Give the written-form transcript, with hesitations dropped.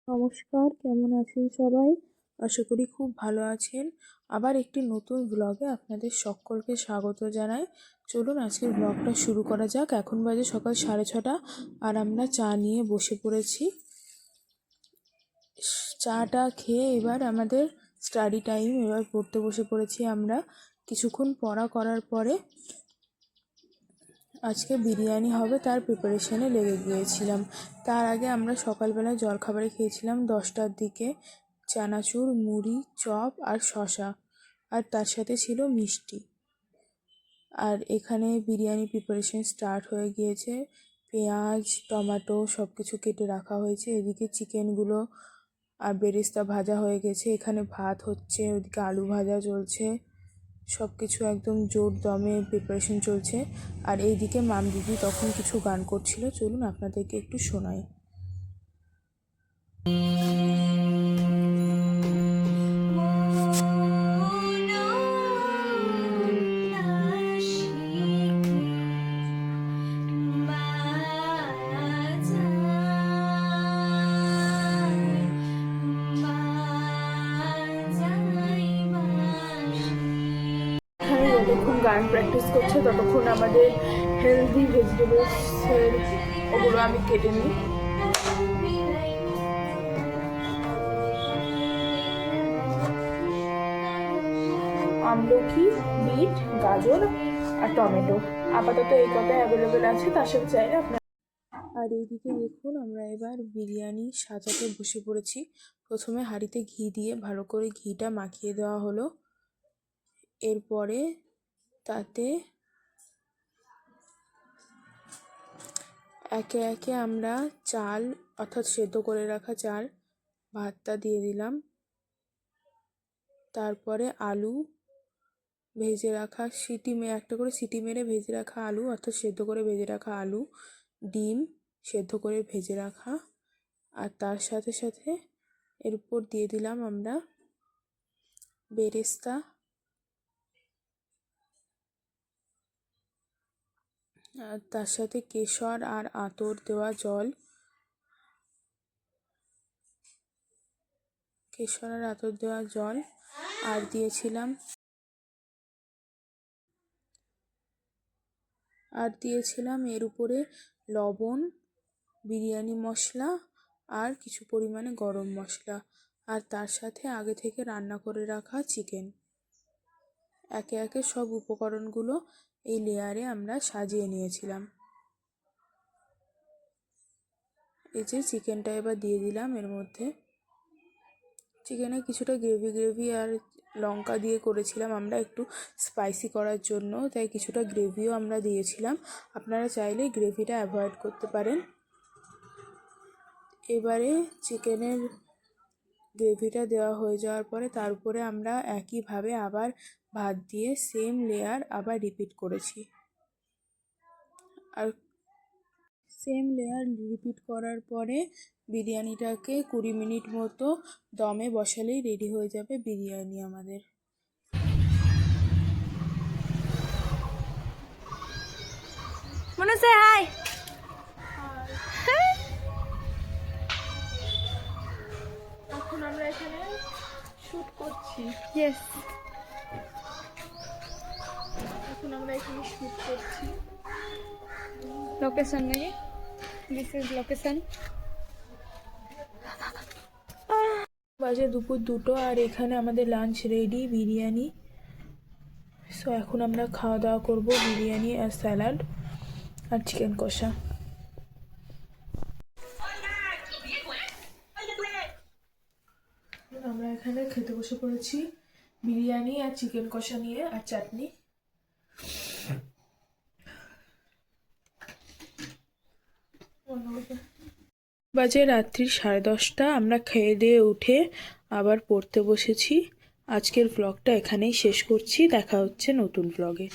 নমস্কার, কেমন আছেন সবাই? আশা করি খুব ভালো আছেন। আবার একটি নতুন ব্লগে আপনাদের সকলকে স্বাগত জানাই। চলুন আজকের ব্লগটা শুরু করা যাক। এখন বাজে সকাল 6:30 আর আমরা চা নিয়ে বসে পড়েছি। চাটা খেয়ে এবার আমাদের স্টাডি টাইম, এবার পড়তে বসে পড়েছি আমরা। কিছুক্ষণ পড়া করার পরে আজকে বিরিয়ানি হবে তার প্রিপারেশনে লেগে গিয়েছিলাম। তার আগে আমরা সকালবেলায় জলখাবারে খেয়েছিলাম 10টার দিকে চানাচুর, মুড়ি, চপ আর শসা, আর তার সাথে ছিল মিষ্টি। আর এখানে বিরিয়ানি প্রিপারেশন স্টার্ট হয়ে গিয়েছে। পেঁয়াজ, টমেটো সব কিছু কেটে রাখা হয়েছে। এদিকে চিকেনগুলো আর বেরেস্তা ভাজা হয়ে গেছে। এখানে ভাত হচ্ছে, ওদিকে আলু ভাজা চলছে। সব কিছু একদম জোর দমে প্রিপারেশন চলছে। আর এইদিকে মাম দিদি তখন কিছু গান করছিল, চলুন আপনাদেরকে একটু শোনাই। যতক্ষণ গান প্র্যাকটিস করছে ততক্ষণ আমাদের হেলদি ভেজিটেবলসের ওগুলো আমি কেটে নিই। আমলকি, বিট, গাজর আর টমেটো, আপাতত এই কটাই অ্যাভেলেবেল আছে, তার সাথে চাইলে আপনার। আর এইদিকে দেখুন আমরা এবার বিরিয়ানি সাজাতে বসে পড়েছি। প্রথমে হাঁড়িতে ঘি দিয়ে ভালো করে ঘিটা মাখিয়ে দেওয়া হলো। এরপরে তাতে একে একে আমরা চাল, অর্থাৎ সেদ্ধ করে রাখা চাল, ভাতটা দিয়ে দিলাম। তারপরে আলু ভেজে রাখা, একটা করে সিটি মেরে ভেজে রাখা আলু, অর্থাৎ সেদ্ধ করে ভেজে রাখা আলু, ডিম সেদ্ধ করে ভেজে রাখা, আর তার সাথে সাথে এর উপর দিয়ে দিলাম আমরা বেরেস্তা, আর তার সাথে কেশর আর আতর দেওয়া জল, আর দিয়েছিলাম এর উপরে লবণ, বিরিয়ানি মশলা আর কিছু পরিমাণে গরম মশলা, আর তার সাথে আগে থেকে রান্না করে রাখা চিকেন। একে একে সব উপকরণগুলো এই লেয়ারে আমরা সাজিয়ে নিয়েছিলাম। এই যে চিকেনটা এবার দিয়ে দিলাম এর মধ্যে। চিকেনে কিছুটা গ্রেভি আর লঙ্কা দিয়ে করেছিলাম আমরা একটু স্পাইসি করার জন্য, তাই কিছুটা গ্রেভিও আমরা দিয়েছিলাম। আপনারা চাইলে গ্রেভিটা অ্যাভয়েড করতে পারেন। এবারে চিকেনের গ্রেভিটা দেওয়া হয়ে যাওয়ার পরে তার উপরে আমরা একইভাবে আবার ভাত দিয়ে সেম লেয়ার আবার রিপিট করেছি। আর সেম লেয়ার রিপিট করার পরে বিরিয়ানিটাকে 20 মিনিট মতো দমে বসালেই রেডি হয়ে যাবে বিরিয়ানি আমাদের। মনে সে হাই। এখন আমরা এখানে শুট করছি। ইয়েস, এখন আমরা এখানে শুট করছি। লোকেশন নাকি? This is location. বাজে দুপুর 2টো আর এখানে আমাদের লাঞ্চ রেডি, বিরিয়ানি। সো এখন আমরা খাওয়া দাওয়া করবো, বিরিয়ানি আর স্যালাড আর চিকেন কষা। আমরা এখানে খেতে বসে পড়েছি বিরিয়ানি আর চিকেন কষা নিয়ে আর চাটনি। বাজে রাত্রি 10:30, আমরা খেয়ে দিয়ে উঠে আবার পড়তে বসেছি। আজকের ব্লগটা এখানেই শেষ করছি, দেখা হচ্ছে নতুন ব্লগে।